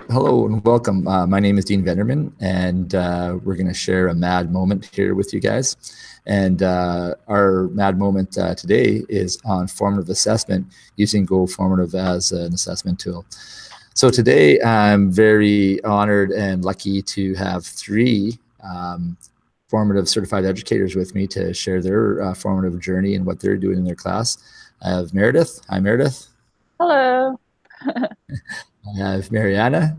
Hello and welcome. My name is Dean Venderman, and we're going to share a MAD moment here with you guys. And our MAD moment today is on formative assessment, using Go Formative as an assessment tool. So today I'm very honored and lucky to have three formative certified educators with me to share their formative journey and what they're doing in their class. I have Meredith. Hi, Meredith. Hello. I have Mariana,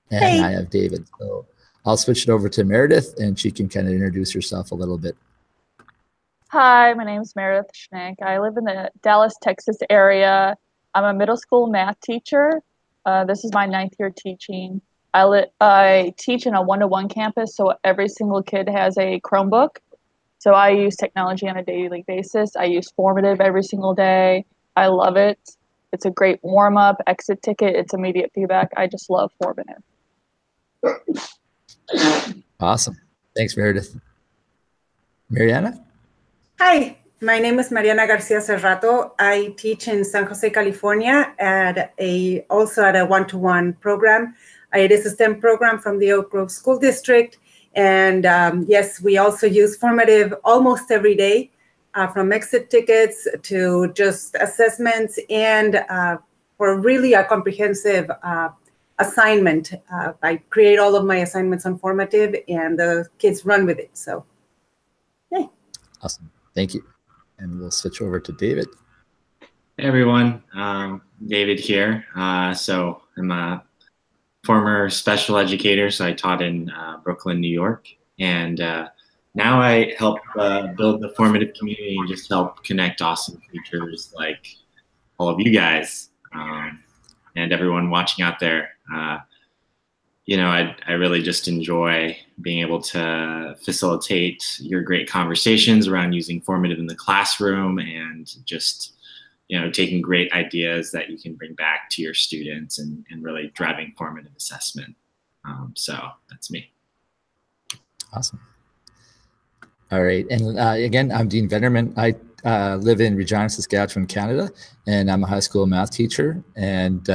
and Hey. I have David. So I'll switch it over to Meredith, and she can kind of introduce herself a little bit. Hi, my name is Meredith Schnick. I live in the Dallas, Texas area. I'm a middle school math teacher. This is my 9th year teaching. I teach in a one-to-one campus, so every single kid has a Chromebook. So I use technology on a daily basis. I use Formative every single day. I love it. It's a great warm-up, exit ticket. It's immediate feedback. I just love Formative. Awesome. Thanks, Meredith. Mariana? Hi, my name is Mariana Garcia Serrato. I teach in San Jose, California also at a one-to-one program. It is a STEM program from the Oak Grove School District. And yes, we also use Formative almost every day, from exit tickets to just assessments and for really a comprehensive assignment. I create all of my assignments on Formative and the kids run with it, so yay. Awesome, thank you. And we'll switch over to David. Hey everyone, David here. So I'm a former special educator, so I taught in Brooklyn, New York, and now I help build the formative community and just help connect awesome teachers like all of you guys and everyone watching out there. You know, I really just enjoy being able to facilitate your great conversations around using formative in the classroom and just, you know, taking great ideas that you can bring back to your students and really driving formative assessment. So that's me. Awesome. All right. And again, I'm Dean Venderman. I live in Regina, Saskatchewan, Canada, and I'm a high school math teacher. And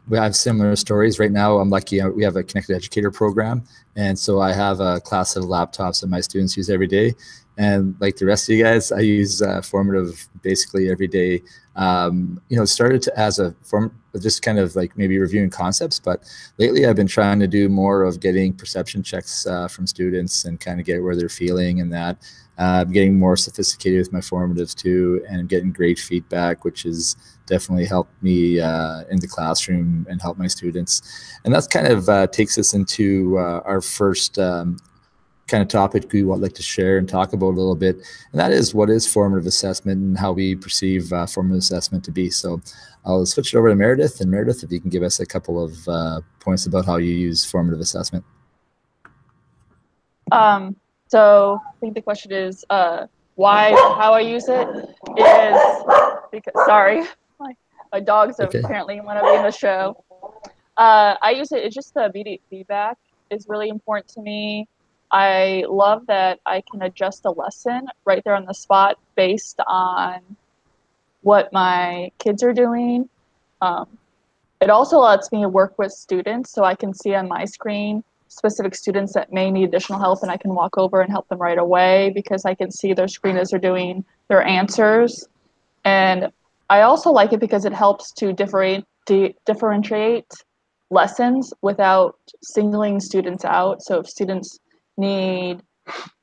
we have similar stories. Right now, I'm lucky we have a connected educator program. And so I have a class of laptops that my students use every day. And like the rest of you guys, I use Formative basically every day. You know, it started as a form, just kind of like maybe reviewing concepts, but lately I've been trying to do more of getting perception checks from students and kind of get where they're feeling and that. Getting more sophisticated with my formatives too, and getting great feedback, which has definitely helped me in the classroom and help my students. And that's kind of takes us into our first kind of topic we would like to share and talk about a little bit, and that is what is formative assessment and how we perceive formative assessment to be. So I'll switch it over to Meredith, and Meredith, if you can give us a couple of points about how you use formative assessment. So I think the question is how I use it is because, sorry, my dogs have apparently want to be in the show. I use it, it's just the immediate feedback is really important to me. I love that I can adjust a lesson right there on the spot based on what my kids are doing. It also lets me work with students, so I can see on my screen specific students that may need additional help, and I can walk over and help them right away because I can see their screen as they're doing their answers. And I also like it because it helps to differentiate lessons without singling students out. So if students need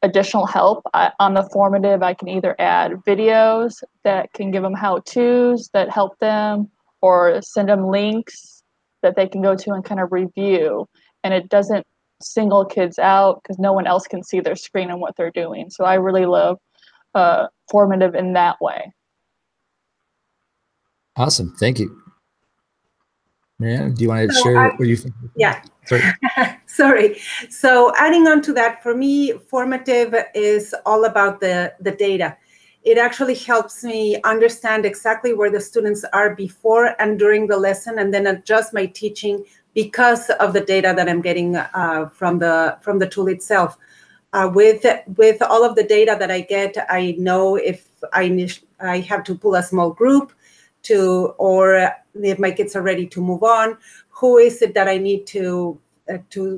additional help on the formative, I can either add videos that can give them how-tos that help them, or send them links that they can go to and kind of review. And it doesn't single kids out because no one else can see their screen and what they're doing. So I really love formative in that way. Awesome, thank you. Marianne, do you want to share what you think? Yeah. Sorry. Sorry. So adding on to that, for me, formative is all about the data. It actually helps me understand exactly where the students are before and during the lesson, and then adjust my teaching because of the data that I'm getting from the tool itself. With all of the data that I get, I know if I have to pull a small group or if my kids are ready to move on, who is it that I need to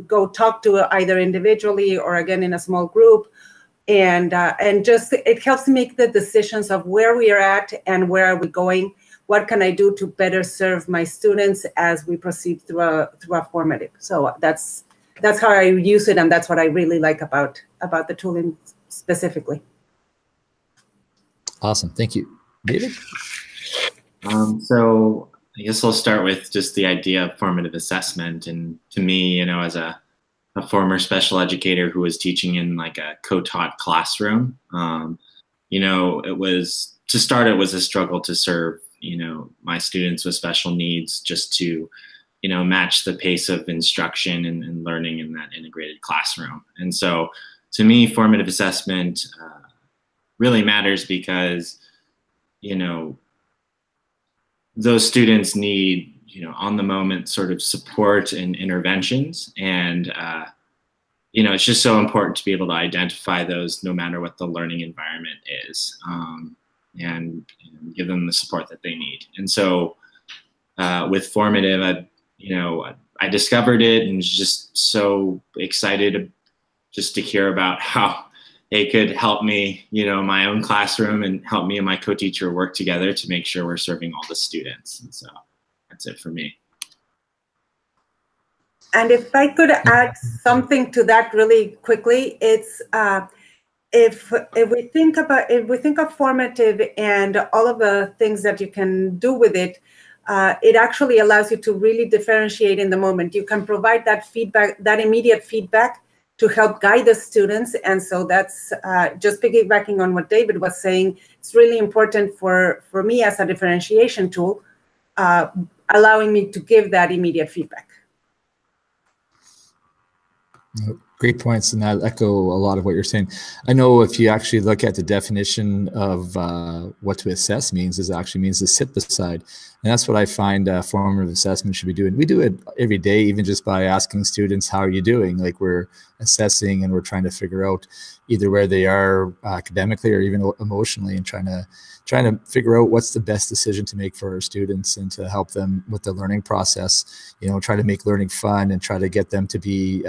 go talk to, either individually or again in a small group, and just it helps me make the decisions of where we are at and where are we going. What can I do to better serve my students as we proceed through a formative? So that's how I use it, and that's what I really like about the tooling specifically. Awesome, thank you, David. So I guess I'll start with just the idea of formative assessment. And to me, you know, as a former special educator who was teaching in like a co-taught classroom, you know, it was a struggle to serve, you know, my students with special needs, just to, you know, match the pace of instruction and learning in that integrated classroom. And so to me, formative assessment really matters because, you know, those students need, you know, on the moment sort of support and interventions. And, you know, it's just so important to be able to identify those no matter what the learning environment is, and you know, give them the support that they need. And so with formative, I discovered it and was just so excited just to hear about how it could help me, you know, my own classroom, and help me and my co-teacher work together to make sure we're serving all the students. And so that's it for me. And if I could add something to that really quickly, it's if we think of formative and all of the things that you can do with it, it actually allows you to really differentiate in the moment. You can provide that feedback, that immediate feedback, to help guide the students. And so that's just piggybacking on what David was saying. It's really important for me as a differentiation tool, allowing me to give that immediate feedback. Great points, and I echo a lot of what you're saying. I know if you actually look at the definition of what to assess means, it actually means to sit beside. And that's what I find formative assessment should be doing. We do it every day, even just by asking students, how are you doing? Like, we're assessing and we're trying to figure out either where they are academically or even emotionally, and trying to figure out what's the best decision to make for our students and to help them with the learning process. You know, try to make learning fun and try to get them to be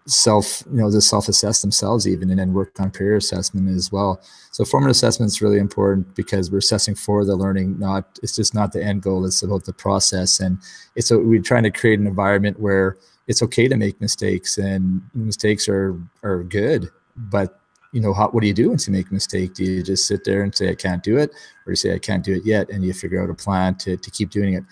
self-assess themselves even, and then work on peer assessment as well. So formative assessment is really important because we're assessing for the learning, it's just not the end goal, it's about the process. And we're trying to create an environment where it's okay to make mistakes, and mistakes are good. But you know, what do you do once you make a mistake? Do you just sit there and say, I can't do it? Or you say, I can't do it yet, and you figure out a plan to keep doing it?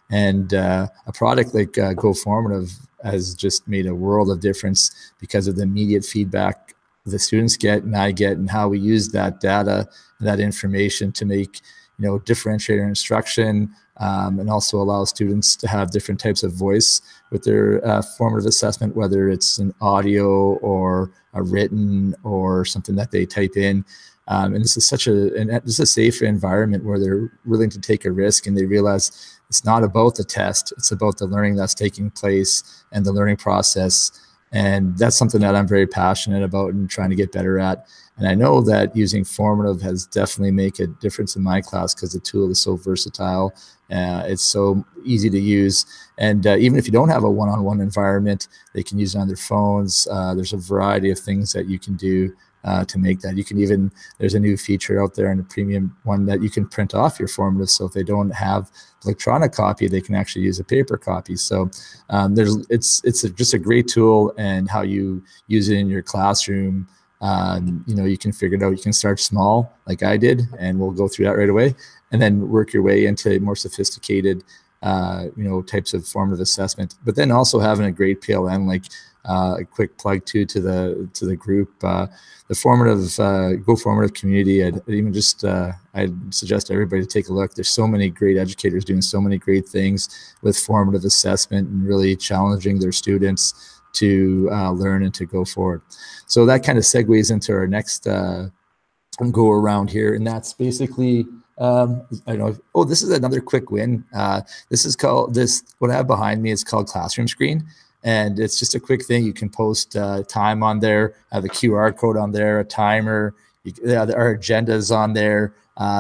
And a product like Go Formative has just made a world of difference because of the immediate feedback the students get and I get, and how we use that data and that information to make, you know, differentiator instruction, and also allow students to have different types of voice with their formative assessment, whether it's an audio or a written or something that they type in. And this is this is a safe environment where they're willing to take a risk, and they realize it's not about the test, it's about the learning that's taking place and the learning process. And that's something that I'm very passionate about and trying to get better at. And I know that using formative has definitely made a difference in my class because the tool is so versatile. It's so easy to use. And even if you don't have a one-on-one environment, they can use it on their phones. There's a variety of things that you can do to make that. You can even, there's a new feature out there in the premium one that you can print off your formative. So if they don't have electronic copy, they can actually use a paper copy. So it's just a great tool, and how you use it in your classroom. You know, you can figure it out. You can start small like I did, and we'll go through that right away, and then work your way into more sophisticated types of formative assessment. But then also having a great PLN, like a quick plug to the group, the formative Go Formative community. I'd suggest everybody to take a look. There's so many great educators doing so many great things with formative assessment and really challenging their students to learn and to go forward. So that kind of segues into our next go around here, and that's basically this is another quick win. What I have behind me is called Classroom Screen, and it's just a quick thing. You can post time on there, have a QR code on there, a timer, our agendas on there,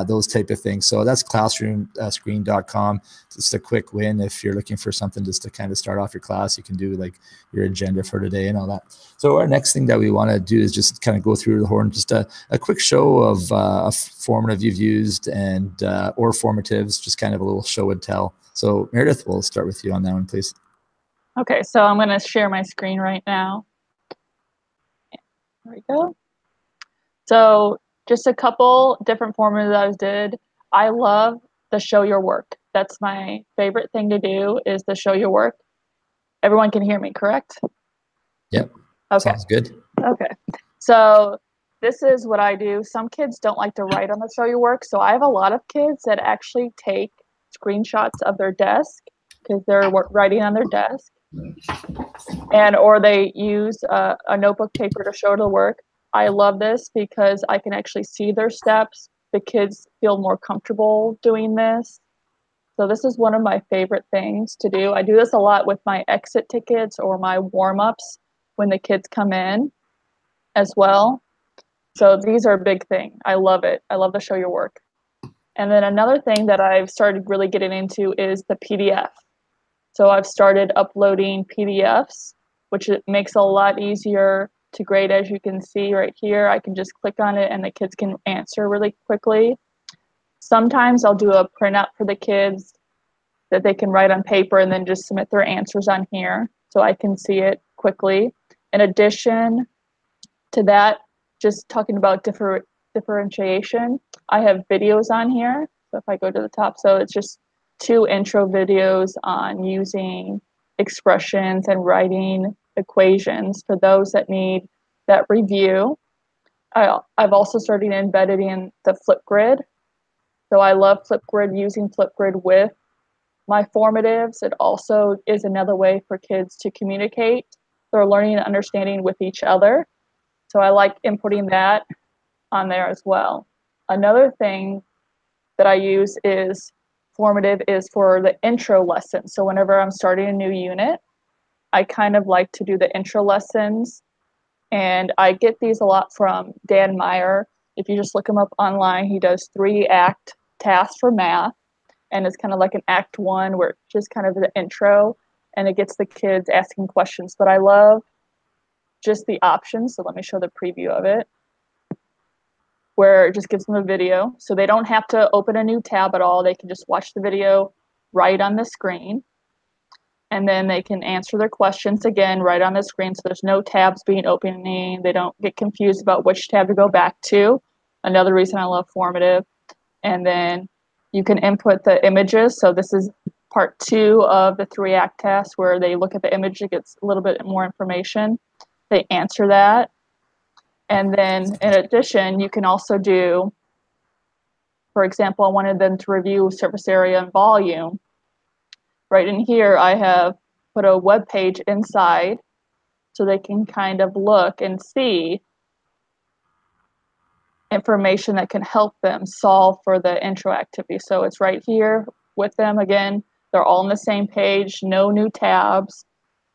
those type of things. So that's classroomscreen.com. Just a quick win if you're looking for something just to kind of start off your class. You can do like your agenda for today and all that. So our next thing that we want to do is just kind of go through the horn, just a quick show of a formative you've used and or formatives, just kind of a little show and tell. So Meredith, we'll start with you on that one, please. Okay, so I'm going to share my screen right now. There we go. So just a couple different formats I did. I love the show your work. That's my favorite thing to do, is the show your work. Everyone can hear me, correct? Yep. Okay. Sounds good. Okay. So this is what I do. Some kids don't like to write on the show your work. So I have a lot of kids that actually take screenshots of their desk because they're writing on their desk. And or they use a notebook paper to show the work. I love this because I can actually see their steps. The kids feel more comfortable doing this. So this is one of my favorite things to do. I do this a lot with my exit tickets or my warm-ups when the kids come in as well. So these are a big thing. I love it. I love to show your work. And then another thing that I've started really getting into is the PDF. So I've started uploading PDFs, which it makes it a lot easier to grade. As you can see right here, I can just click on it and the kids can answer really quickly. Sometimes I'll do a printout for the kids that they can write on paper and then just submit their answers on here so I can see it quickly. In addition to that, just talking about differentiation, I have videos on here. So if I go to the top, so it's just 2 intro videos on using expressions and writing equations for those that need that review. I've also started embedding in the Flipgrid. So I love Flipgrid, using Flipgrid with my formatives. It also is another way for kids to communicate. They're learning and understanding with each other. So I like inputting that on there as well. Another thing that I use is formative is for the intro lesson. So whenever I'm starting a new unit, I kind of like to do the intro lessons. And I get these a lot from Dan Meyer. If you just look him up online, he does 3-act tasks for math. And it's kind of like an act 1 where it's just kind of the intro and it gets the kids asking questions. But I love just the options. So let me show the preview of it, where it just gives them a video. So they don't have to open a new tab at all. They can just watch the video right on the screen. And then they can answer their questions again right on the screen. So there's no tabs being opening. They don't get confused about which tab to go back to. Another reason I love formative. And then you can input the images. So this is part 2 of the 3-act task where they look at the image. It gets a little bit more information. They answer that. And then in addition, you can also do, for example, I wanted them to review surface area and volume. Right in here, I have put a web page inside so they can kind of look and see information that can help them solve for the intro activity. So it's right here with them. Again, they're all on the same page, no new tabs.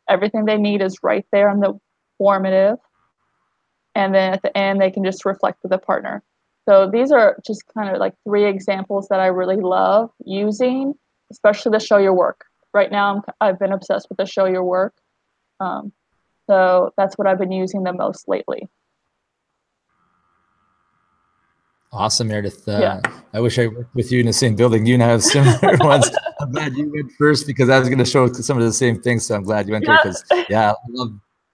Everything they need is right there on the formative. And then at the end, they can just reflect with a partner. So these are just kind of like 3 examples that I really love using, especially the show your work. Right now, I've been obsessed with the show your work. So that's what I've been using the most lately. Awesome, Meredith. Yeah. I wish I worked with you in the same building. You and I have similar ones. I'm glad you went first because I was going to show some of the same things. So I'm glad you went there because, yeah,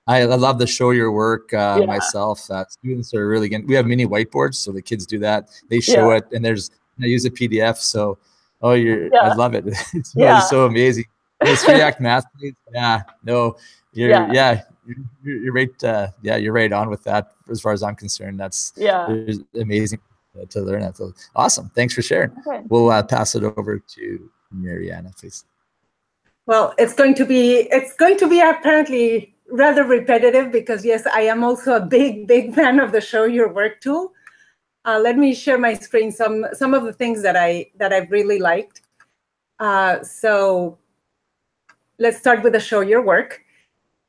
I love the show your work myself. Students are really we have mini whiteboards, so the kids do that. They show it, and I use a PDF. So, I love it. It's really so amazing. This 3-act math, you're right. You're right on with that. As far as I'm concerned, that's amazing to learn that. So awesome. Thanks for sharing. Okay. We'll pass it over to Mariana, please. Well, it's going to be apparently rather repetitive because yes, I am also a big fan of the show your work tool. Let me share my screen. Some of the things that I've really liked. So let's start with the show your work.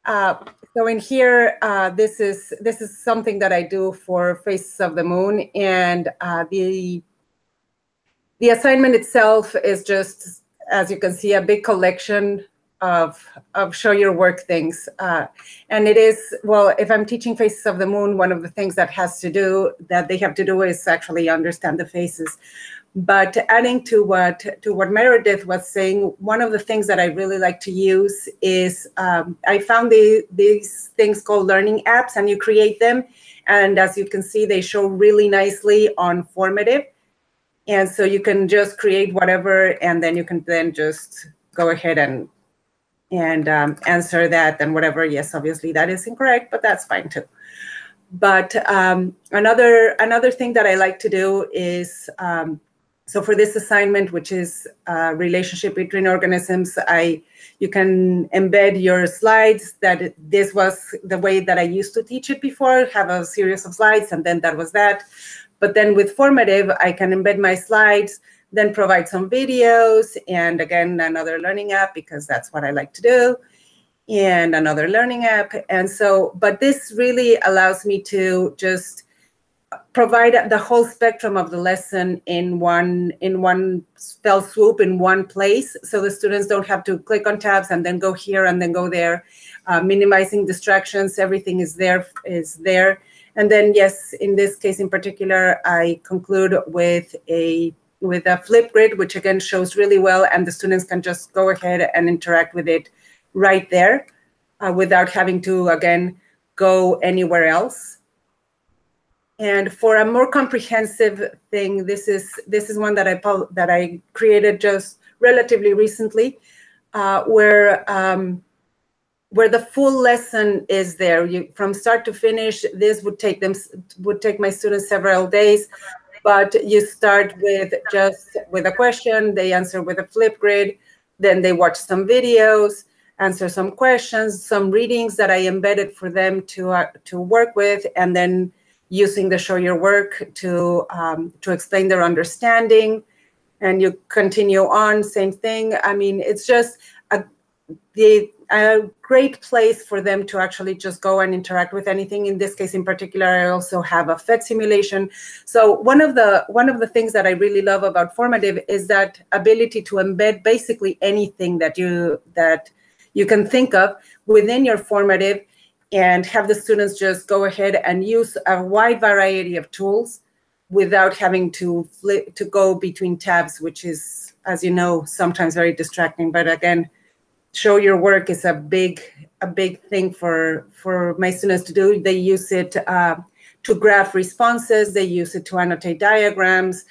So in here, this is something that I do for Faces of the Moon, and the The assignment itself is just, as you can see, a big collection of show your work things. And it is, well, if I'm teaching Faces of the Moon, one of the things that they have to do is actually understand the faces. But adding to what Meredith was saying, one of the things that I really like to use is I found these things called learning apps, and you create them. And as you can see, they show really nicely on Formative. And so you can just create whatever, and then you can then just go ahead and answer that and whatever. Yes, obviously that is incorrect, but that's fine too. But another thing that I like to do is, so for this assignment, which is relationship between organisms, you can embed your slides. That this was the way that I used to teach it before, have a series of slides, and then that was that. But then with Formative, I can embed my slides, then provide some videos, and again, another learning app, because that's what I like to do, and another learning app. And so, but this really allows me to just provide the whole spectrum of the lesson in one fell swoop, in one place, so the students don't have to click on tabs and then go here and then go there, minimizing distractions. Everything is there. And then, yes, in this case in particular, I conclude with a flip grid, which again shows really well, and the students can just go ahead and interact with it right there without having to, again, go anywhere else. And for a more comprehensive thing, this is one that I created just relatively recently, where the full lesson is there. From start to finish. This would take my students several days, but you start with a question, they answer with a flip grid, then they watch some videos, answer some questions, some readings that I embedded for them to work with, and then using the show your work to explain their understanding, and you continue on, same thing. I mean, it's just a great place for them to actually just go and interact with anything. In this case in particular, I also have a FET simulation. So one of the things that I really love about Formative is that ability to embed basically anything that you can think of within your Formative, and have the students just go ahead and use a wide variety of tools without having to go between tabs, which is, as you know, sometimes very distracting. But again, show your work is a big thing for my students to do. They use it to graph responses. They use it to annotate diagrams.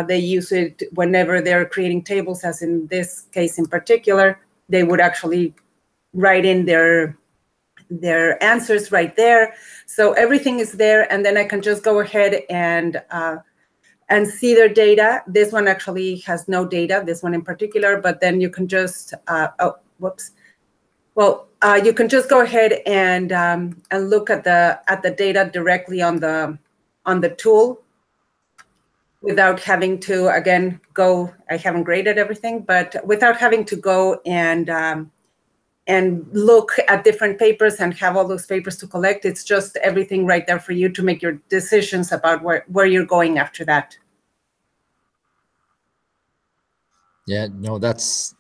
They use it whenever they're creating tables, as in this case in particular. They would actually write in their answers right there. So everything is there, and then I can just go ahead and see their data. This one actually has no data, this one in particular, but then you can just, you can just go ahead and look at the data directly on the tool without having to, again, go, I haven't graded everything, but without having to go and look at different papers and have all those papers to collect. It's just everything right there for you to make your decisions about where you're going after that. Yeah, no, that's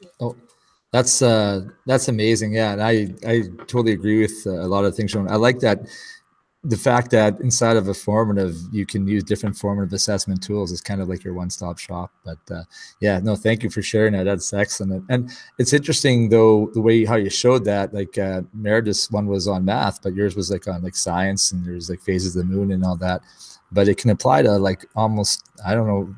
amazing. Yeah, and I totally agree with a lot of things shown. I like that. The fact that inside of a formative, you can use different formative assessment tools is kind of like your one-stop shop. But yeah, no, thank you for sharing that. That's excellent. And it's interesting though, the way how you showed that, like Meredith's one was on math, but yours was like on like science, and there's like phases of the moon and all that. But it can apply to like almost, I don't know,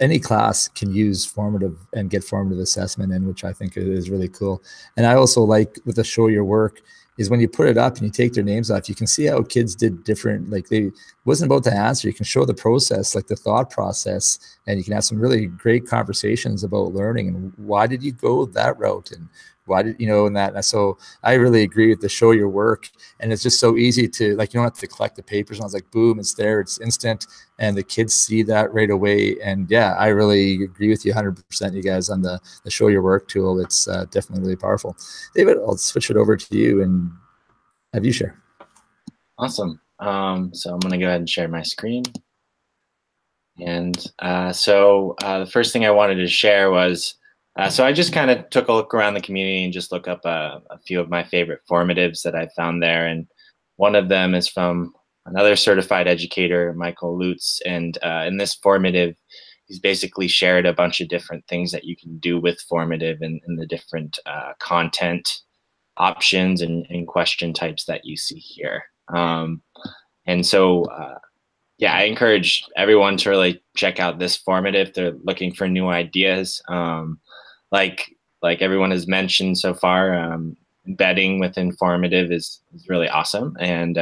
any class can use formative and get formative assessment in, which I think is really cool. And I also like with the show your work, is when you put it up and you take their names off, you can see how kids did different, like they wasn't about the answer. You can show the process, like the thought process, and you can have some really great conversations about learning and why did you go that route and why did, you know, and that. And so I really agree with the show your work. And it's just so easy to, like, you don't have to collect the papers. And I was like, boom, it's there, it's instant. And the kids see that right away. And yeah, I really agree with you 100%, you guys, on the show your work tool. It's definitely really powerful. David, I'll switch it over to you and have you share. Awesome. So I'm going to go ahead and share my screen. And the first thing I wanted to share was, so I just kind of took a look around the community and just look up a few of my favorite formatives that I found there. And one of them is from another certified educator, Michael Lutz. And in this formative, he's basically shared a bunch of different things that you can do with formative and the different content options and question types that you see here. Yeah, I encourage everyone to really check out this formative if they're looking for new ideas. Like everyone has mentioned so far, embedding within formative is really awesome. And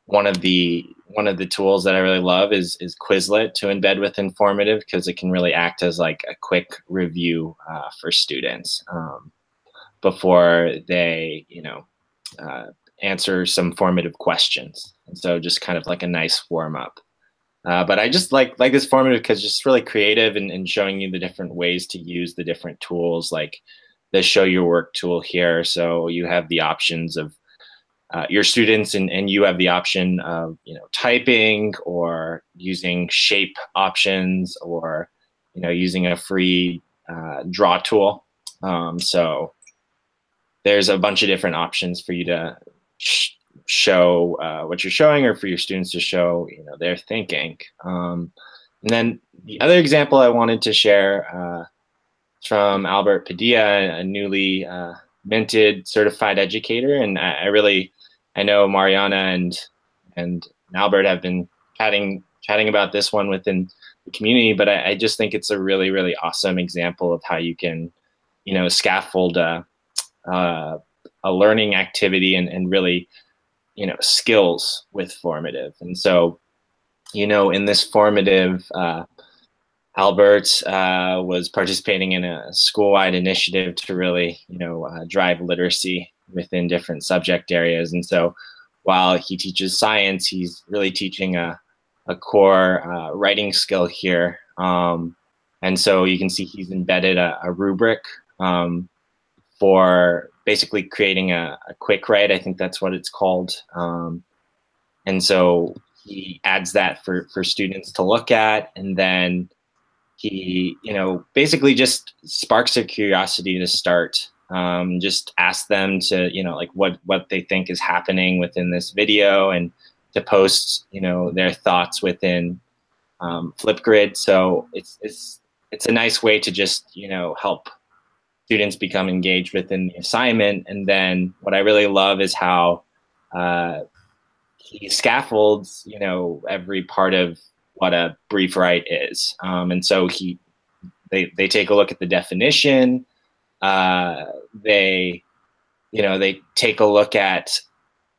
one of the tools that I really love is Quizlet to embed within formative, because it can really act as like a quick review for students before they answer some formative questions. And so just kind of like a nice warm up. But I just like this formative because it's just really creative and showing you the different ways to use the different tools, like the show your work tool here. So you have the options of your students and you have the option of typing or using shape options or using a free draw tool. So there's a bunch of different options for you to show what you're showing, or for your students to show their thinking. And then the other example I wanted to share is from Albert Padilla, a newly minted certified educator. And I know Mariana and Albert have been chatting about this one within the community, but I just think it's a really, really awesome example of how you can scaffold a learning activity and really skills with formative. And so in this formative, Albert was participating in a school-wide initiative to really drive literacy within different subject areas. And so while he teaches science, he's really teaching a core writing skill here. And so you can see he's embedded a rubric for basically creating a quick write. I think that's what it's called. And so he adds that for students to look at, and then he basically just sparks their curiosity to start. Just ask them to like what they think is happening within this video, and to post their thoughts within Flipgrid. So it's a nice way to just help students become engaged within the assignment. And then what I really love is how he scaffolds, every part of what a brief write is. And so they take a look at the definition. They take a look at,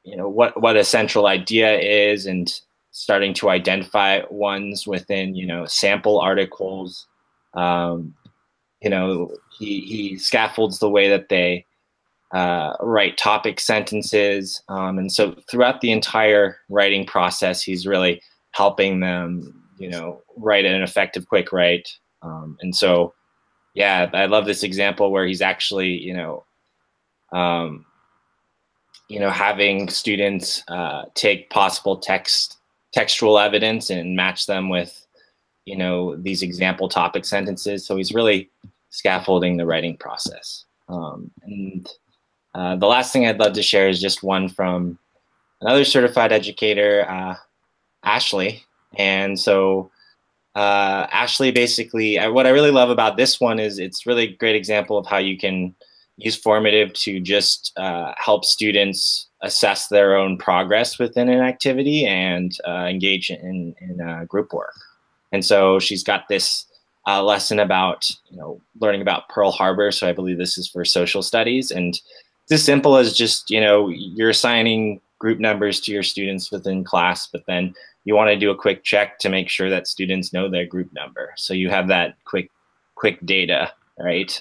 what a central idea is, and starting to identify ones within, sample articles. He scaffolds the way that they write topic sentences. And so throughout the entire writing process, he's really helping them, write an effective quick write. And so, yeah, I love this example where he's actually, having students take possible textual evidence and match them with, these example topic sentences. So he's really scaffolding the writing process. And the last thing I'd love to share is just one from another certified educator, Ashley. And so Ashley, basically, what I really love about this one is it's really a great example of how you can use formative to just help students assess their own progress within an activity and engage in group work. And so she's got this lesson about learning about Pearl Harbor. So I believe this is for social studies, and it's as simple as just you're assigning group numbers to your students within class, but then you want to do a quick check to make sure that students know their group number. So you have that quick data, right?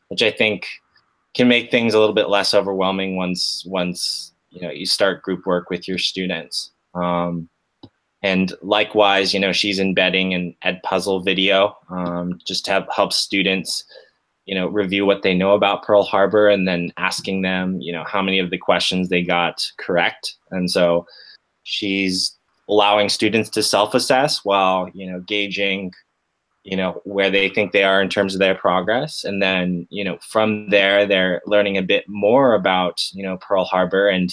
Which I think can make things a little bit less overwhelming once you start group work with your students. And likewise, she's embedding an Edpuzzle video just to help students, review what they know about Pearl Harbor, and then asking them, how many of the questions they got correct. And so she's allowing students to self-assess while, gauging, where they think they are in terms of their progress. And then, from there, they're learning a bit more about, Pearl Harbor. And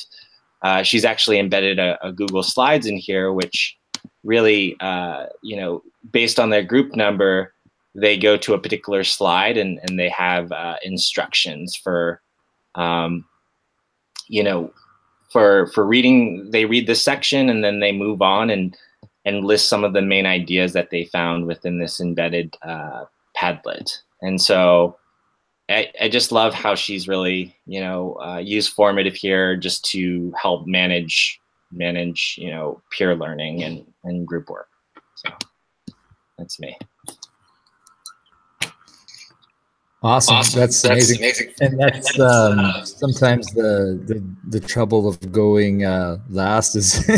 she's actually embedded a Google Slides in here, which really, based on their group number, they go to a particular slide and they have instructions for, for reading. They read this section and then they move on and list some of the main ideas that they found within this embedded Padlet. And so I just love how she's really, used Formative here just to help manage, peer learning and group work. So that's me. Awesome. That's amazing. And that's sometimes the trouble of going last is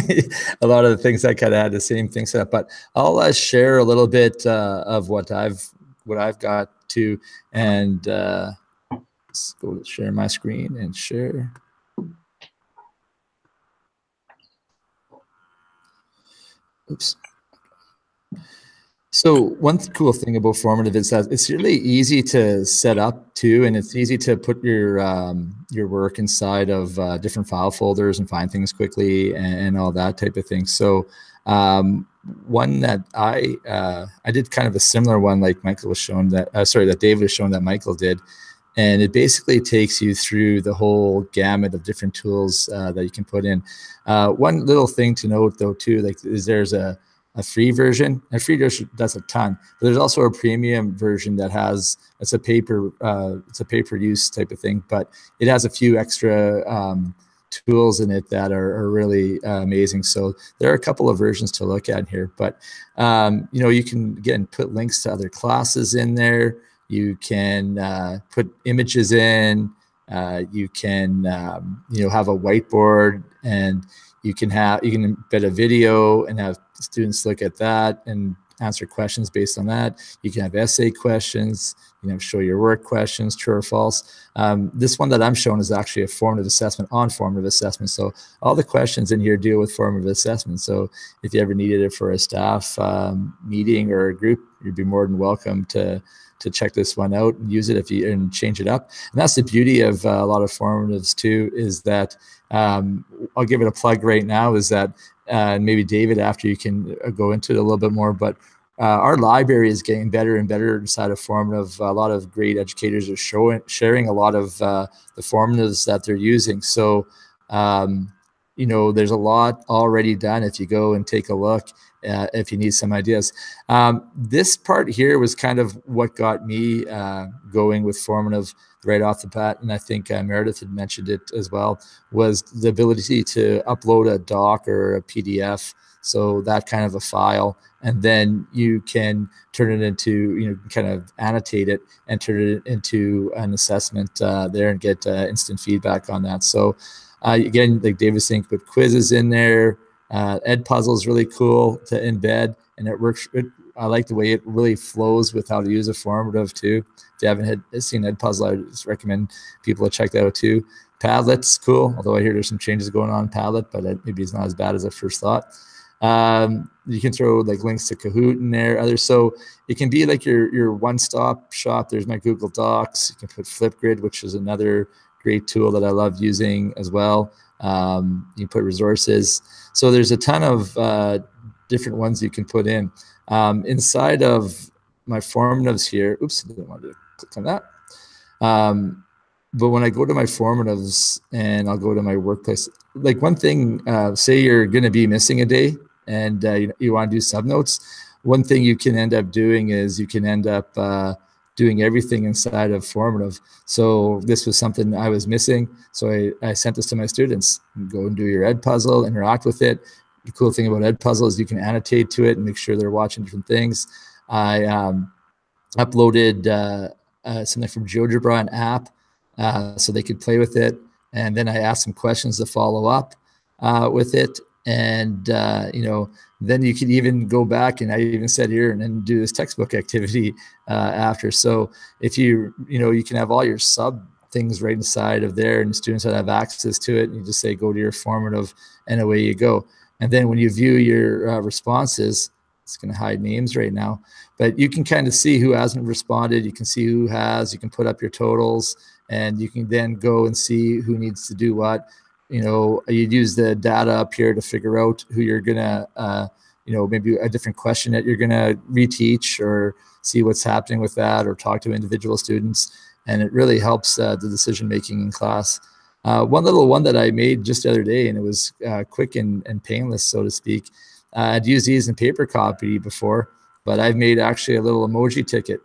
a lot of the things I kind of had the same thing set up. But I'll share a little bit of what I've got to, and let's go to share my screen and share. Oops. So one cool thing about Formative is that it's really easy to set up too, and it's easy to put your work inside of different file folders and find things quickly and all that type of thing. So one that I did kind of a similar one, like Michael was shown that that David was shown that Michael did, and it basically takes you through the whole gamut of different tools that you can put in. One little thing to note though too, like is there's a free version. A free version does a ton, but there's also a premium version that has it's a paper use type of thing, but it has a few extra tools in it that are really amazing. So there are a couple of versions to look at here, but you can again put links to other classes in there. You can put images in. You can have a whiteboard, and you can embed a video and have students look at that and answer questions based on that. You can have essay questions. You can show your work questions, true or false. This one that I'm showing is actually a formative assessment on formative assessment. So all the questions in here deal with formative assessment. So if you ever needed it for a staff meeting or a group, you'd be more than welcome to check this one out and use it and change it up. And that's the beauty of a lot of formatives too, is that I'll give it a plug right now, is that maybe David, after you can go into it a little bit more, but our library is getting better and better inside of Formative. A lot of great educators are sharing a lot of the formatives that they're using. So, there's a lot already done if you go and take a look, if you need some ideas. This part here was kind of what got me going with Formative right off the bat, and I think Meredith had mentioned it as well, was the ability to upload a doc or a PDF, so that kind of a file, and then you can turn it into, kind of annotate it and turn it into an assessment there and get instant feedback on that. So again, like David was saying, put quizzes in there. Edpuzzle is really cool to embed, and it works. I like the way it really flows with how to use a formative too. If you haven't seen Edpuzzle, I just recommend people to check that out too. Padlet's cool, although I hear there's some changes going on in Padlet, but maybe it's not as bad as I first thought. You can throw like links to Kahoot in there, so it can be like your one-stop shop. There's my Google Docs. You can put Flipgrid, which is another great tool that I love using as well. You put resources. So there's a ton of different ones you can put in. Inside of my formatives here, oops, I didn't want to click on that. But when I go to my formatives and I'll go to my workplace, like one thing, say you're going to be missing a day and you want to do subnotes, one thing you can end up doing is you can end up doing everything inside of Formative. So this was something I was missing. So I sent this to my students. Go and do your Edpuzzle, interact with it. The cool thing about Edpuzzle is you can annotate to it and make sure they're watching different things. I uploaded something from GeoGebra, an app, so they could play with it. And then I asked some questions to follow up with it. And, then you could even go back, and I even said here, and then do this textbook activity after. So if you can have all your sub things right inside of there, and students that have access to it, and you just say, go to your formative, and away you go. And then when you view your responses, it's going to hide names right now, but you can kind of see who hasn't responded. You can see who has, you can put up your totals, and you can then go and see who needs to do what. You know, you'd use the data up here to figure out who you're going to, you know, maybe a different question that you're going to reteach, or see what's happening with that, or talk to individual students. And it really helps the decision-making in class. One little one that I made just the other day, and it was quick and painless, so to speak. I'd used these in paper copy before, but I've made actually a little emoji ticket.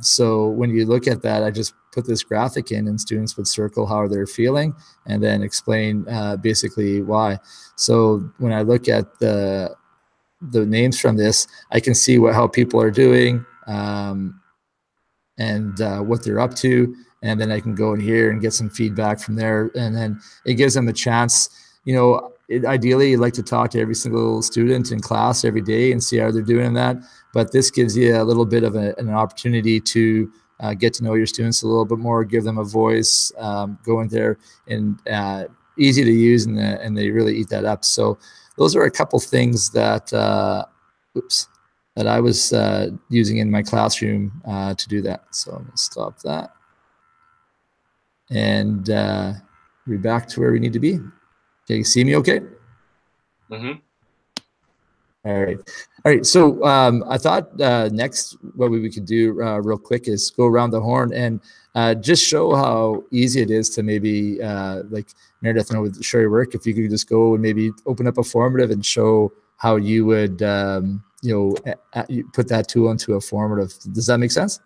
So when you look at that, I just put this graphic in, and students would circle how they're feeling and then explain basically why. So when I look at the names from this, I can see how people are doing, and what they're up to. And then I can go in here and get some feedback from there. And then it gives them a chance, you know, ideally you'd like to talk to every single student in class every day and see how they're doing in that. But this gives you a little bit of an opportunity to get to know your students a little bit more, give them a voice, go in there, and easy to use, and they really eat that up. So those are a couple things that, that I was using in my classroom to do that. So I'm gonna stop that. And we're back to where we need to be. Can you see me okay? Mm-hmm. All right. All right. So I thought next what we could do real quick is go around the horn and just show how easy it is to maybe, like Meredith, with show your work. If you could just go and maybe open up a formative and show how you would, you know, put that tool into a formative. Does that make sense?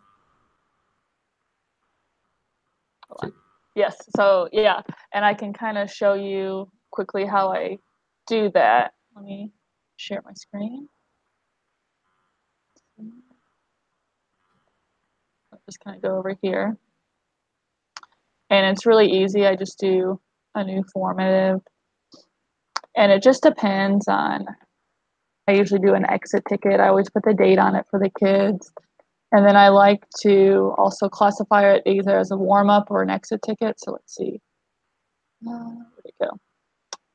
Yes. So yeah, and I can kind of show you quickly how I do that. Let me share my screen. I'll just kind of go over here. And it's really easy. I just do a new formative. And it just depends on, I usually do an exit ticket. I always put the date on it for the kids. And then I like to also classify it either as a warm-up or an exit ticket. So let's see. There we go.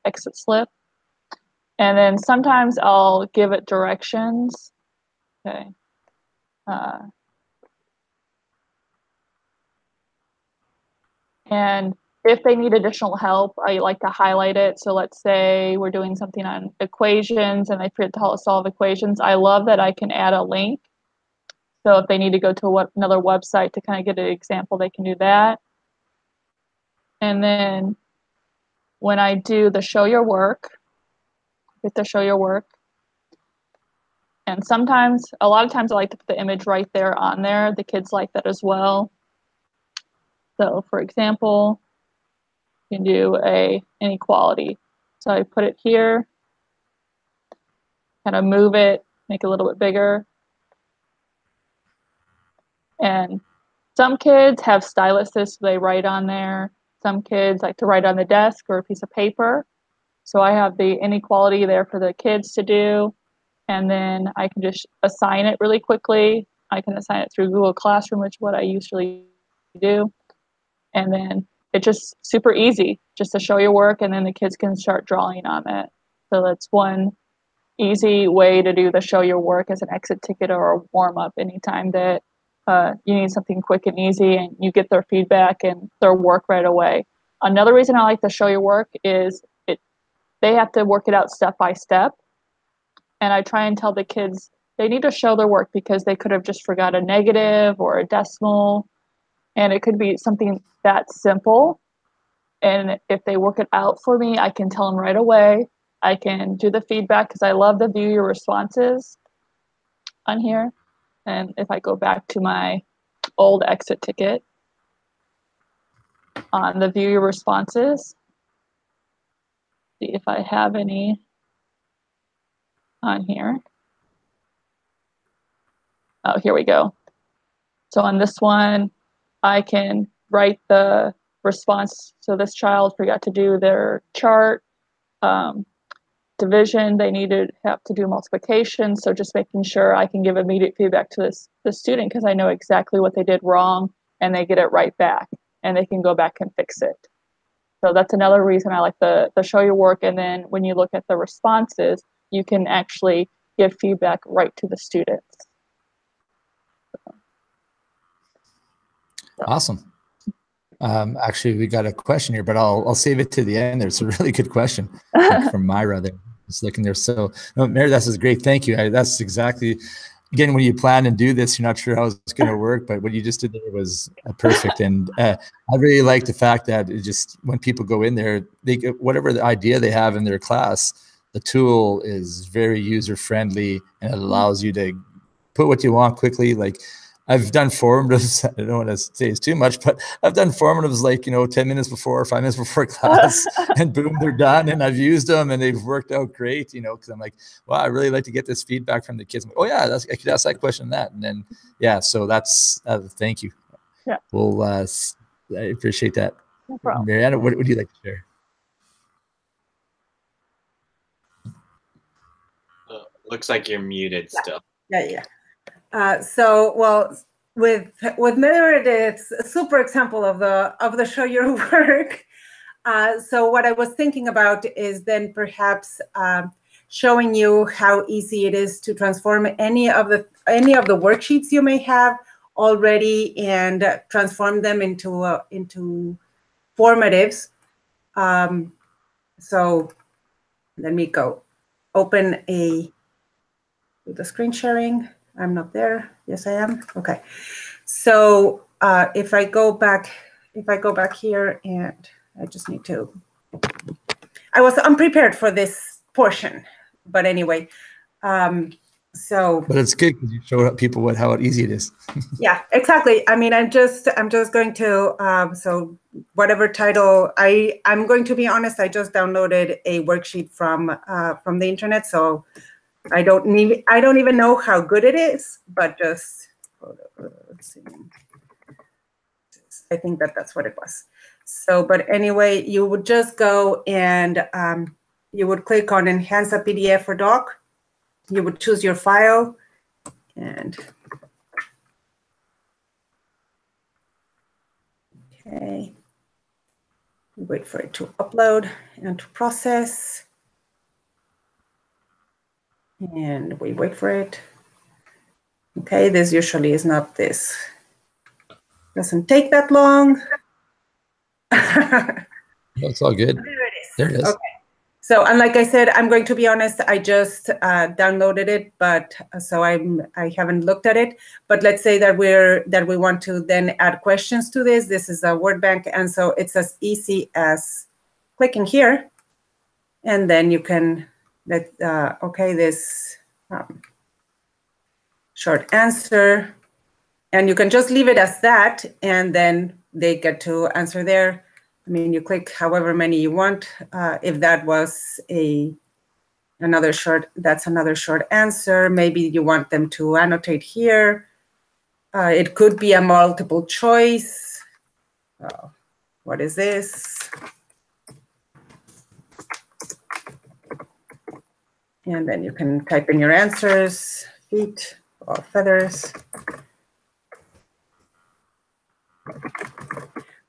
Exit slip. And then sometimes I'll give it directions. Okay. And if they need additional help, I like to highlight it. So let's say we're doing something on equations and they forget to solve equations. I love that I can add a link. So if they need to go to another website to kind of get an example, they can do that. And then when I do the show your work, hit the show your work. And sometimes, a lot of times I like to put the image right there on there. The kids like that as well. So for example, you can do an inequality. So I put it here, kind of move it, make it a little bit bigger. And some kids have styluses, so they write on there. Some kids like to write on the desk or a piece of paper. So I have the inequality there for the kids to do. And then I can just assign it really quickly. I can assign it through Google Classroom, which is what I usually do. And then it's just super easy just to show your work, and then the kids can start drawing on it. So that's one easy way to do the show your work as an exit ticket or a warm-up anytime that you need something quick and easy and you get their feedback and their work right away. Another reason I like to show your work is they have to work it out step by step. And I try and tell the kids they need to show their work because they could have just forgot a negative or a decimal. And it could be something that simple. And if they work it out for me, I can tell them right away. I can do the feedback because I love to view your responses on here. And if I go back to my old exit ticket on the view your responses, see if I have any on here. Oh, here we go. So on this one, I can write the response. So this child forgot to do their chart. Division, they have to do multiplication. So just making sure I can give immediate feedback to the student because I know exactly what they did wrong and they get it right back and they can go back and fix it. So that's another reason I like the show your work. And then when you look at the responses, you can actually give feedback right to the students. Awesome. Actually, we got a question here, but I'll save it to the end. There's a really good question from Myra there. Just looking there. So, no, Mary, this is great. Thank you. That's exactly, again, when you plan and do this, you're not sure how it's going to work, but what you just did there was perfect. And I really like the fact that it just, when people go in there, they get whatever the idea they have in their class, the tool is very user friendly and it allows you to put what you want quickly. Like, I've done formatives. I don't want to say it's too much, but I've done formatives like, 10 minutes before or 5 minutes before class and boom, they're done. And I've used them and they've worked out great, because I'm like, wow, I really like to get this feedback from the kids. I'm like, oh yeah, I could ask that question and that. And then, yeah, so that's, thank you. Yeah. Well, I appreciate that. No problem. Mariana, what would you like to share? Looks like you're muted still. Yeah. So, well, with Merit, it's a super example of the show your work. So what I was thinking about is then perhaps showing you how easy it is to transform any of the worksheets you may have already and transform them into formatives. So let me go open do the screen sharing. I'm not there. Yes, I am. Okay. So if I go back here, and I just need to, I was unprepared for this portion, but anyway, so. But it's good because you show people how easy it is. Yeah, exactly. I mean, I'm just going to, so whatever title, I'm going to be honest, I just downloaded a worksheet from the internet, so I don't even know how good it is, but just, let's see. I think that's what it was. So, but anyway, you would just go and you would click on Enhance a PDF or Doc. You would choose your file and, okay. Wait for it to upload and to process. And we wait for it. Okay, this usually is not this. Doesn't take that long. It's all good. There it is. There it is. Okay. So, and like I said, I'm going to be honest, I just downloaded it, but so I haven't looked at it. But let's say that we want to then add questions to this. This is a word bank, and so it's as easy as clicking here, and then you can okay, this short answer, and you can just leave it as that, and then they get to answer there. I mean, you click however many you want. If that was another short answer, maybe you want them to annotate here. It could be a multiple choice. What is this? And then you can type in your answers, feet or feathers.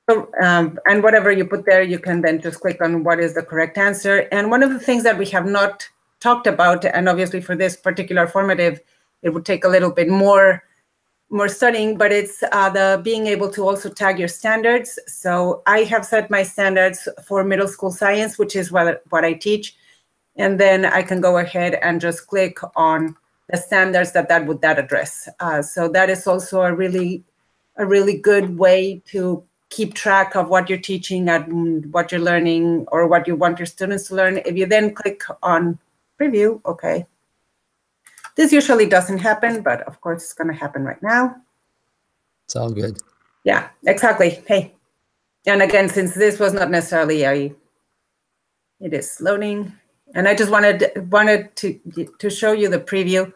So, and whatever you put there, you can then just click on what is the correct answer. And one of the things that we have not talked about, and obviously for this particular formative, it would take a little bit more studying, but it's the being able to also tag your standards. So I have set my standards for middle school science, which is what I teach. And then I can go ahead and just click on the standards that would address. So that is also a really good way to keep track of what you're teaching and what you're learning or what you want your students to learn. If you then click on preview, okay. This usually doesn't happen, but of course it's going to happen right now. It's all good. Yeah, exactly. Hey, and again, since this was not necessarily it is loading. And I just wanted to show you the preview,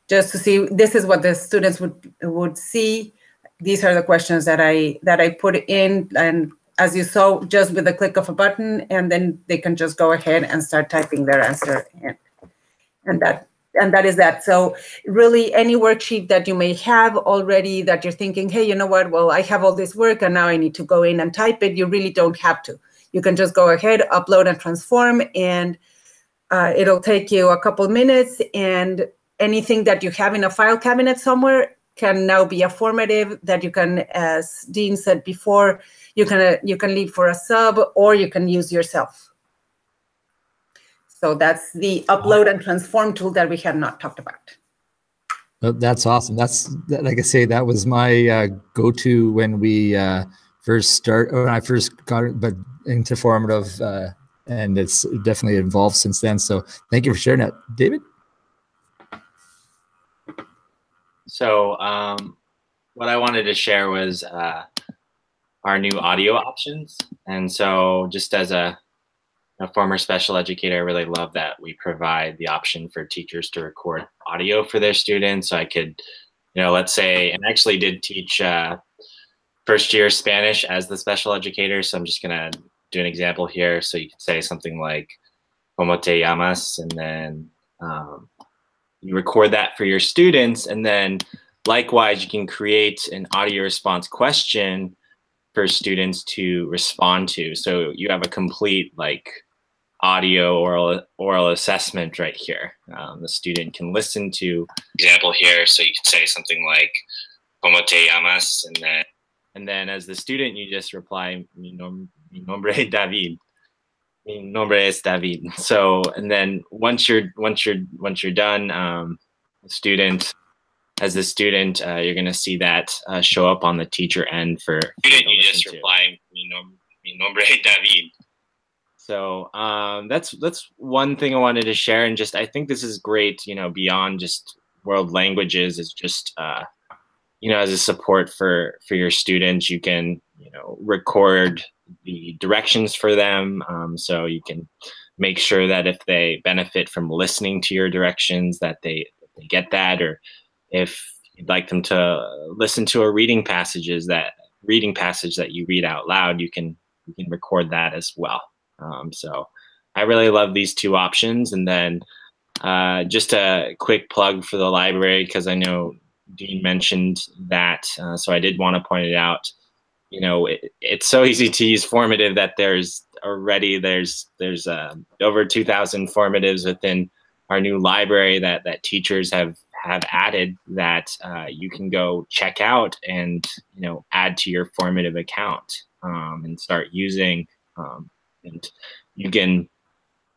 just to see this is what the students would see. These are the questions that I put in, and as you saw, just with the click of a button, and then they can just go ahead and start typing their answer in. And that is that. So really, any worksheet that you may have already that you're thinking, hey, you know what? Well, I have all this work, and now I need to go in and type it. You really don't have to. You can just go ahead, upload and transform, and it'll take you a couple minutes, and anything that you have in a file cabinet somewhere can now be a formative that you can, as Dean said before, you can leave for a sub, or you can use yourself. So that's the upload and transform tool that we have not talked about. That's awesome. Like I say, that was my go-to when we when I first got into Formative, and it's definitely evolved since then. So thank you for sharing that, David. So what I wanted to share was our new audio options. And so just as a former special educator, I really love that we provide the option for teachers to record audio for their students. So I could, let's say, and I actually did teach first year Spanish as the special educator. So I'm just gonna do an example here. So you could say something like, ¿Cómo te llamas? And then you record that for your students. And then likewise, you can create an audio response question for students to respond to. So you have a complete audio oral assessment right here. The student can listen to example here. So you can say something like, ¿Cómo te llamas? And then as the student, you just reply, Mi nombre es David. Mi nombre es David. So, and then once you're done, as the student, you're going to see that show up on the teacher end for student. You just reply, Mi nombre es David. So that's one thing I wanted to share, and just I think this is great. Beyond just world languages, is just as a support for your students, you can record the directions for them, so you can make sure that if they benefit from listening to your directions, that they get that, or if you'd like them to listen to a reading passage that you read out loud, you can record that as well. So I really love these two options. And then just a quick plug for the library, because I know Dean mentioned that, so I did want to point it out. It's so easy to use Formative that there's over 2,000 formatives within our new library that teachers have added that you can go check out and add to your Formative account and start using. And you can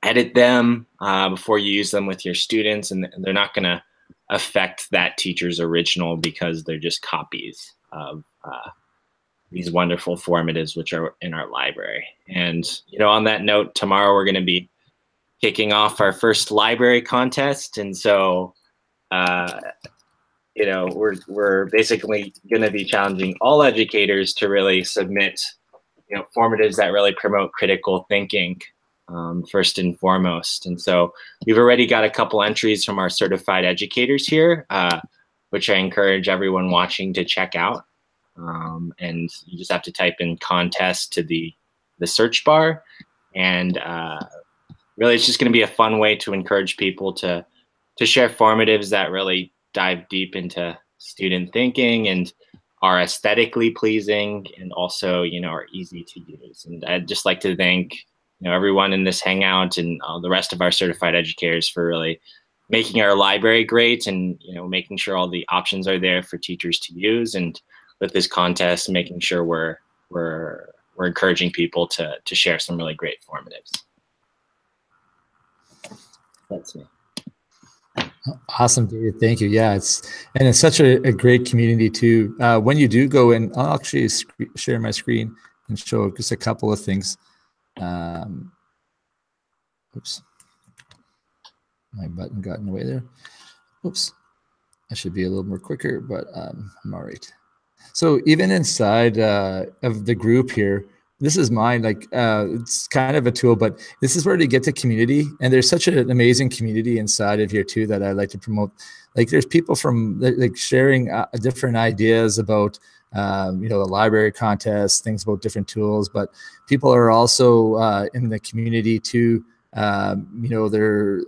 edit them before you use them with your students, and they're not going to affect that teacher's original, because they're just copies of these wonderful formatives which are in our library. And on that note, tomorrow we're going to be kicking off our first library contest, and so we're basically going to be challenging all educators to really submit formatives that really promote critical thinking first and foremost. And so we've already got a couple entries from our certified educators here, which I encourage everyone watching to check out. And you just have to type in contest to the search bar. And really, it's just going to be a fun way to encourage people to share formatives that really dive deep into student thinking and are aesthetically pleasing, and also are easy to use. And I'd just like to thank everyone in this hangout and the rest of our certified educators for really making our library great, and making sure all the options are there for teachers to use, and with this contest making sure we're encouraging people to share some really great formatives. That's me. Awesome, David. Thank you. Yeah, it's such a great community too. When you do go in, I'll actually share my screen and show just a couple of things. Oops, my button got in the way there. Oops, I should be a little more quicker, but I'm all right. So even inside of the group here, this is mine. It's kind of a tool, but this is where you get to community, and there's such an amazing community inside of here too that I like to promote. There's people from sharing different ideas about the library contest, things about different tools, but people are also in the community too. They're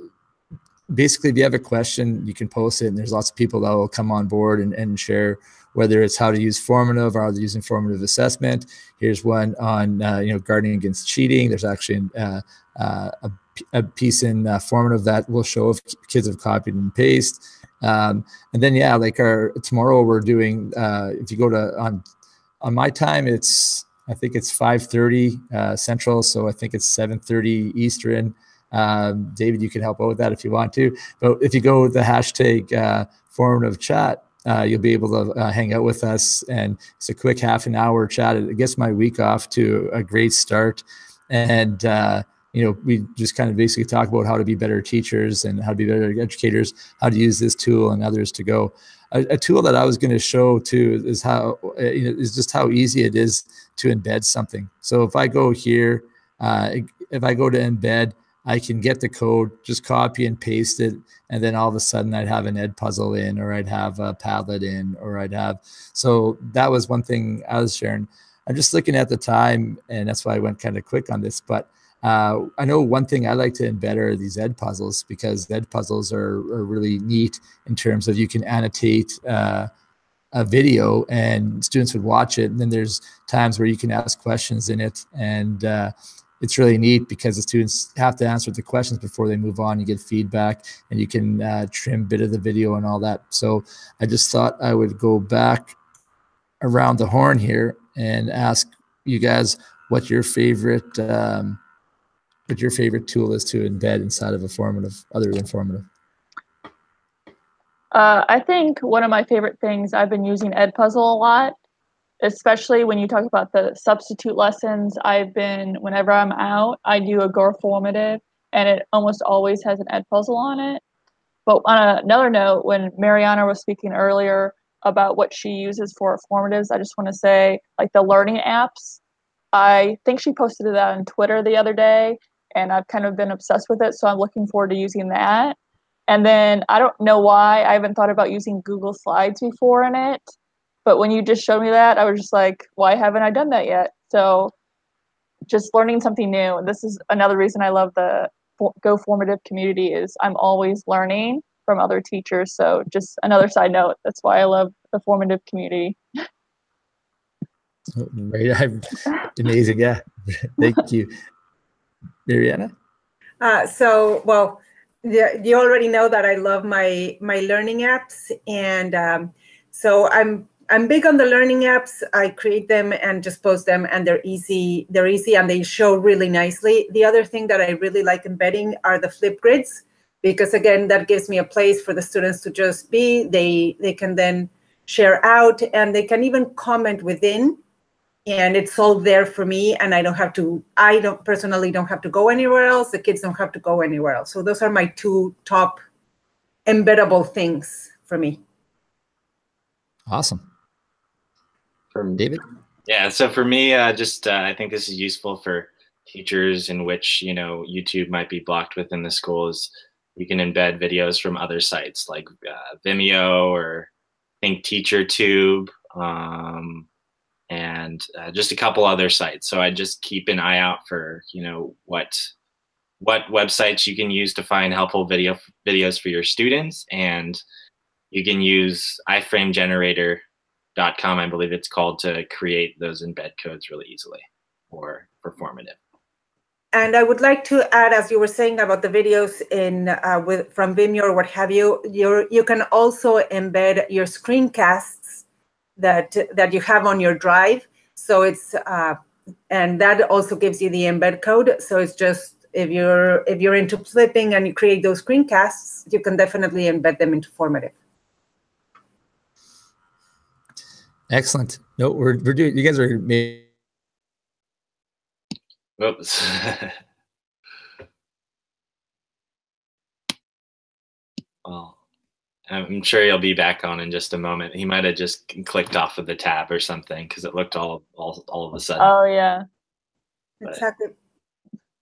basically, if you have a question, you can post it, and there's lots of people that will come on board and share whether it's how to use formative or how to use informative assessment. Here's one on guarding against cheating. There's actually a piece in formative that will show if kids have copied and pasted. And then like tomorrow we're doing, if you go to on my time, I think it's 5:30 Central, so I think it's 7:30 Eastern. David, you can help out with that if you want to. But if you go with the hashtag formative chat, you'll be able to hang out with us, and it's a quick half an hour chat. It gets my week off to a great start, and we just kind of basically talk about how to be better teachers and how to be better educators, how to use this tool and others to go. A tool that I was going to show too is how is just how easy it is to embed something. So if I go here, if I go to embed, I can get the code, just copy and paste it, and then all of a sudden I'd have an Edpuzzle in, or I'd have a Padlet in, or so that was one thing I was sharing. I'm just looking at the time, and that's why I went kind of quick on this, but I know one thing I like to embed are these Edpuzzles, because Edpuzzles are really neat in terms of you can annotate a video and students would watch it, and then there's times where you can ask questions in it, and it's really neat because the students have to answer the questions before they move on. You get feedback, and you can trim a bit of the video and all that. So I just thought I would go back around the horn here and ask you guys what your favorite tool is to embed inside of a formative, other than formative. I think one of my favorite things, I've been using Edpuzzle a lot, especially when you talk about the substitute lessons. Whenever I'm out, I do a Go Formative, and it almost always has an Edpuzzle on it. But on another note, when Mariana was speaking earlier about what she uses for formatives, I just want to say, like the learning apps, I think she posted that on Twitter the other day, and I've kind of been obsessed with it, so I'm looking forward to using that. And then I don't know why I haven't thought about using Google Slides before in it, but when you just showed me that, I was just like, why haven't I done that yet? So just learning something new. And this is another reason I love the Go Formative community, is I'm always learning from other teachers. So just another side note, that's why I love the formative community. Right. Amazing. Yeah. Thank you. Mariana? Well, you already know that I love my learning apps, and so I'm big on the learning apps. I create them and just post them, and they're easy. They're easy, and they show really nicely. The other thing that I really like embedding are the flip grids, because again, that gives me a place for the students to just be. They can then share out, and they can even comment within. And it's all there for me, and I personally don't have to go anywhere else. The kids don't have to go anywhere else. So those are my two top embeddable things for me. Awesome. David? Yeah, so for me, I think this is useful for teachers in which, YouTube might be blocked within the schools. You can embed videos from other sites like Vimeo, or I think TeacherTube, and just a couple other sites. So I just keep an eye out for, what websites you can use to find helpful videos for your students. And you can use iframegenerator.com, I believe it's called, to create those embed codes really easily for formative. And I would like to add, as you were saying about the videos from Vimeo or what have you, you can also embed your screencasts that you have on your drive. So it's and that also gives you the embed code. So it's just, if you're into flipping and you create those screencasts, you can definitely embed them into formative. Excellent. No, we're doing. You guys are. Oops. Well, I'm sure he'll be back on in just a moment. He might have just clicked off of the tab or something, because it looked all of a sudden. Oh yeah. Exactly.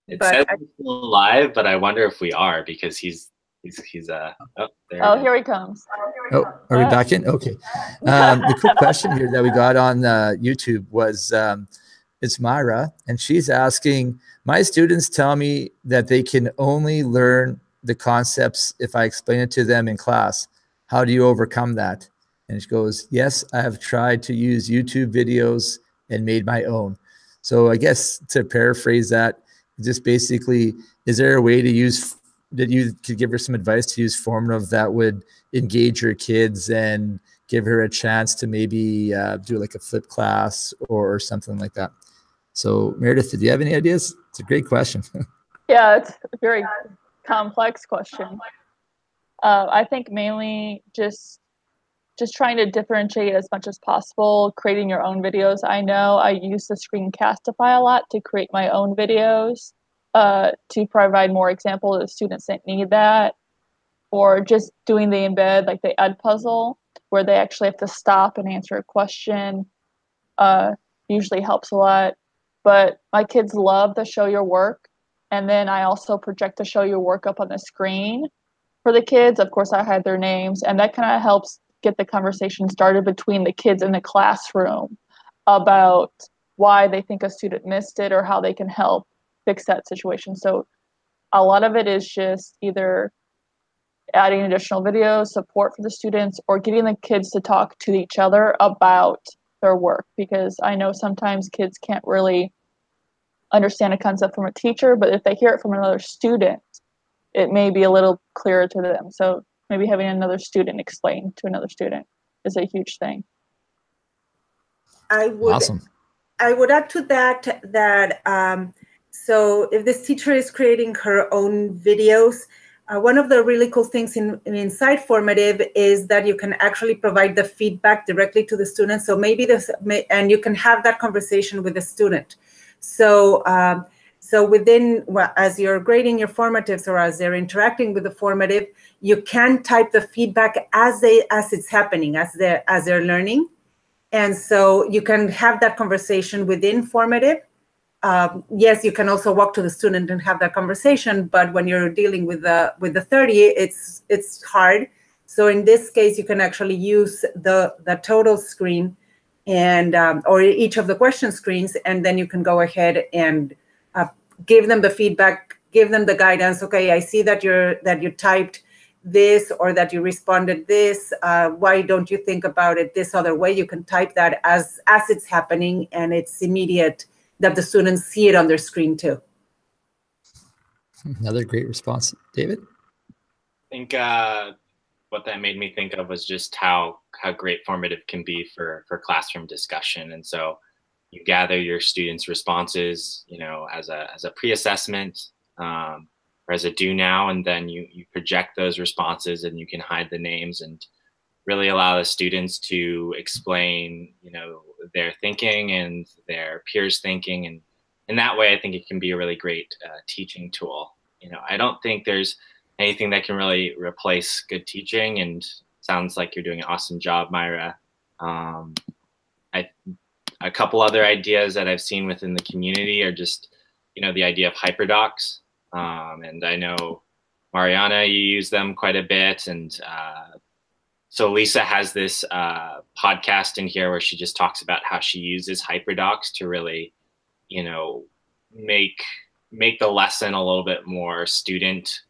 It says we're still live, but I wonder if we are, because he's here he comes. Oh, are we back in? Okay. The quick question here that we got on YouTube was, it's Myra, and she's asking, my students tell me that they can only learn the concepts if I explain it to them in class. How do you overcome that? And she goes, yes, I have tried to use YouTube videos and made my own. So I guess to paraphrase that, just basically, is there a way to use, that you could give her some advice to use Formative that would engage your kids and give her a chance to maybe do like a flip class or something like that? So Meredith, do you have any ideas? It's a great question. Yeah, it's a very complex question. I think mainly just trying to differentiate as much as possible, creating your own videos. I know I use the Screencastify a lot to create my own videos, to provide more examples to students that need that, or just doing the embed, like the ed puzzle, where they actually have to stop and answer a question, usually helps a lot. But my kids love to show your work, and then I also project to show your work up on the screen for the kids. Of course, I hide their names, and that kind of helps get the conversation started between the kids in the classroom about why they think a student missed it or how they can help fix that situation. So a lot of it is just either adding additional videos, support for the students, or getting the kids to talk to each other about their work, because I know sometimes kids can't really understand a concept from a teacher, but if they hear it from another student, it may be a little clearer to them. So maybe having another student explain to another student is a huge thing. Awesome. I would add to that so if this teacher is creating her own videos, one of the really cool things inside Formative is that you can actually provide the feedback directly to the student. So maybe and you can have that conversation with the student. So as you're grading your formatives or as they're interacting with the formative, you can type the feedback as it's happening, as they're learning. And so you can have that conversation within Formative. Yes, you can also walk to the student and have that conversation, but when you're dealing with the 30, it's hard. So in this case, you can actually use the total screen and or each of the question screens, and then you can go ahead and give them the feedback, give them the guidance. Okay, I see that you typed this or that you responded this. Why don't you think about it this other way? You can type that as it's happening, and it's immediate that the students see it on their screen too. Another great response. David? I think what that made me think of was just how great Formative can be for classroom discussion. And so you gather your students' responses, as a pre-assessment or as a do now, and then you project those responses, and you can hide the names and really allow the students to explain, their thinking and their peers' thinking. And in that way, I think it can be a really great teaching tool. I don't think there's anything that can really replace good teaching, and sounds like you're doing an awesome job, Myra. A couple other ideas that I've seen within the community are just, the idea of hyperdocs. And I know, Mariana, you use them quite a bit. And so Lisa has this podcast in here where she just talks about how she uses hyperdocs to really, make the lesson a little bit more student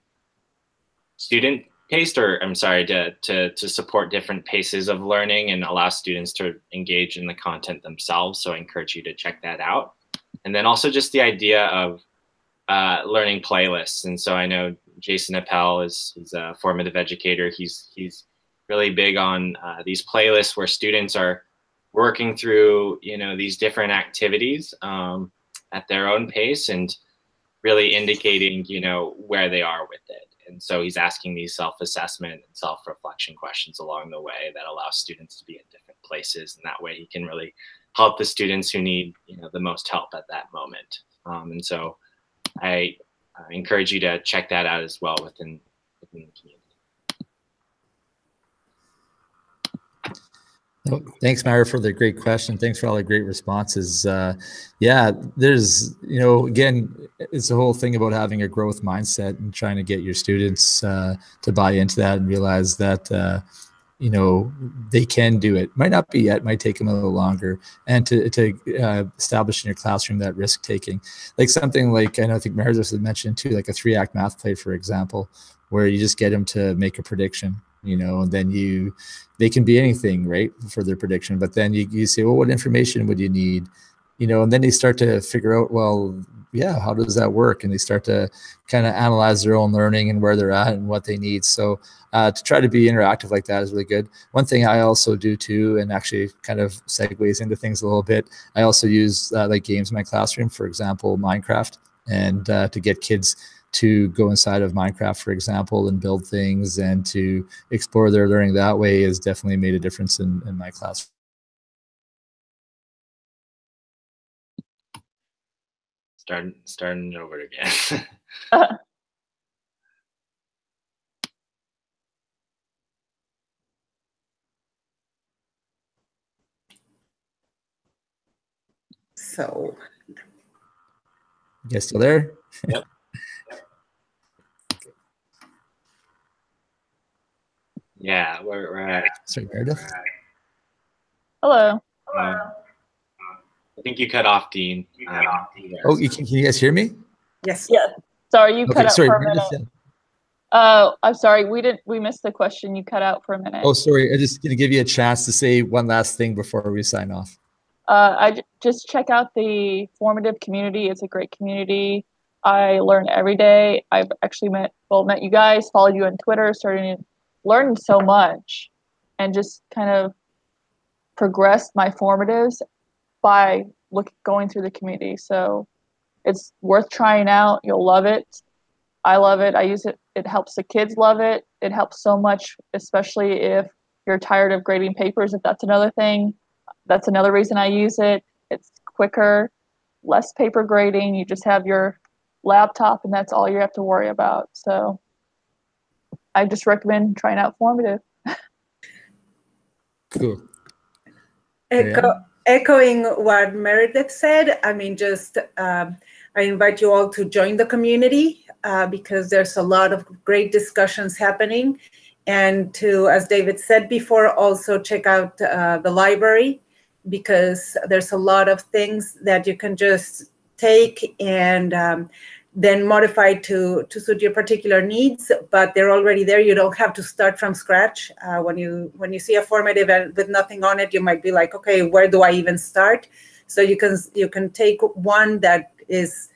paced, or I'm sorry, to support different paces of learning and allow students to engage in the content themselves. So I encourage you to check that out. And then also just the idea of learning playlists. And so I know Jason Appel he's a formative educator. He's really big on these playlists where students are working through, these different activities at their own pace and really indicating, where they are with it. And so he's asking these self-assessment and self-reflection questions along the way that allow students to be in different places. And that way he can really help the students who need, the most help at that moment. And so I encourage you to check that out as well within the community. Oh, thanks, Myra, for the great question. Thanks for all the great responses. Yeah, there's, again, it's the whole thing about having a growth mindset and trying to get your students to buy into that and realize that, they can do it. Might not be yet, might take them a little longer. And to establish in your classroom that risk taking, like something like, I think Meredith had mentioned too, like a 3-act math play, for example, where you just get them to make a prediction. you know, and then they can be anything, right, for their prediction. But then you say, well, what information would you need? You know, and then they start to figure out, well, yeah, how does that work? And they start to kind of analyze their own learning and where they're at and what they need. So to try to be interactive like that is really good. One thing I also do too, and actually kind of segues into things a little bit, I also use like games in my classroom, for example, Minecraft, and to get kids to go inside of Minecraft, for example, and build things and to explore their learning that way has definitely made a difference in my classroom. Starting over again. So, you guys still there? Yep. Yeah, we're at. Sorry, Meredith. Hello. I think you cut off, Dean. Oh, can you guys hear me? yes. Yeah. Sorry, you cut out sorry, for a Meredith, minute. I'm sorry. We missed the question. You cut out for a minute. Oh, sorry. I'm just going to give you a chance to say one last thing before we sign off. Just check out the Formative community. It's a great community. I learn every day. I've actually met you guys, followed you on Twitter, started learning so much, and just kind of progressed my formatives by going through the community. So it's worth trying out. You'll love it. I love it. I use it. It helps the kids love it. It helps so much, especially if you're tired of grading papers. If that's another thing, that's another reason I use it. It's quicker, less paper grading. You just have your laptop and that's all you have to worry about. So I just recommend trying out Formative. Cool. Echoing what Meredith said, I mean, just I invite you all to join the community because there's a lot of great discussions happening. And to, as David said before, also check out the library because there's a lot of things that you can just take and then modify to suit your particular needs, but they're already there. You don't have to start from scratch. When you see a formative with nothing on it, you might be like, okay, where do I even start? So you can take one that is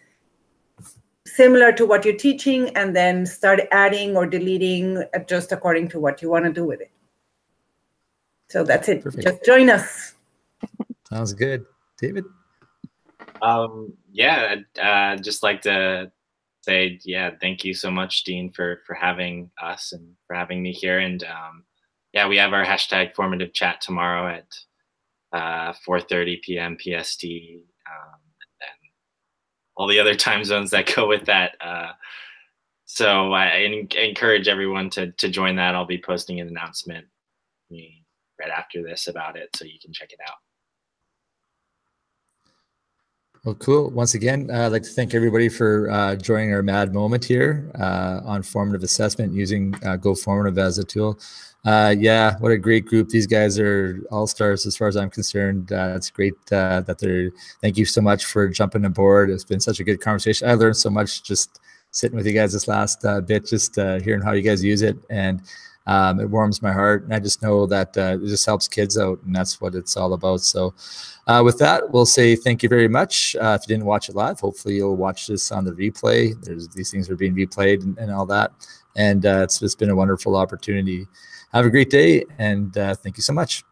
similar to what you're teaching and then start adding or deleting just according to what you want to do with it. So that's it. Perfect. Just join us. Sounds good. David? Yeah, I'd just like to say, yeah, thank you so much, Dean, for having us and for having me here. And yeah, we have our hashtag formative chat tomorrow at 4:30 p.m. PST, and all the other time zones that go with that. So I encourage everyone to join that. I'll be posting an announcement right after this about it, so you can check it out. Well, cool. Once again, I'd like to thank everybody for joining our mad moment here on formative assessment using Go Formative as a tool. Yeah, what a great group. These guys are all-stars as far as I'm concerned. It's great that they're, thank you so much for jumping aboard. It's been such a good conversation. I learned so much just sitting with you guys this last bit, just hearing how you guys use it. And it warms my heart. And I just know that it just helps kids out, and that's what it's all about. So with that, we'll say thank you very much. If you didn't watch it live, hopefully you'll watch this on the replay. These things are being replayed and all that. And it's been a wonderful opportunity. Have a great day, and thank you so much.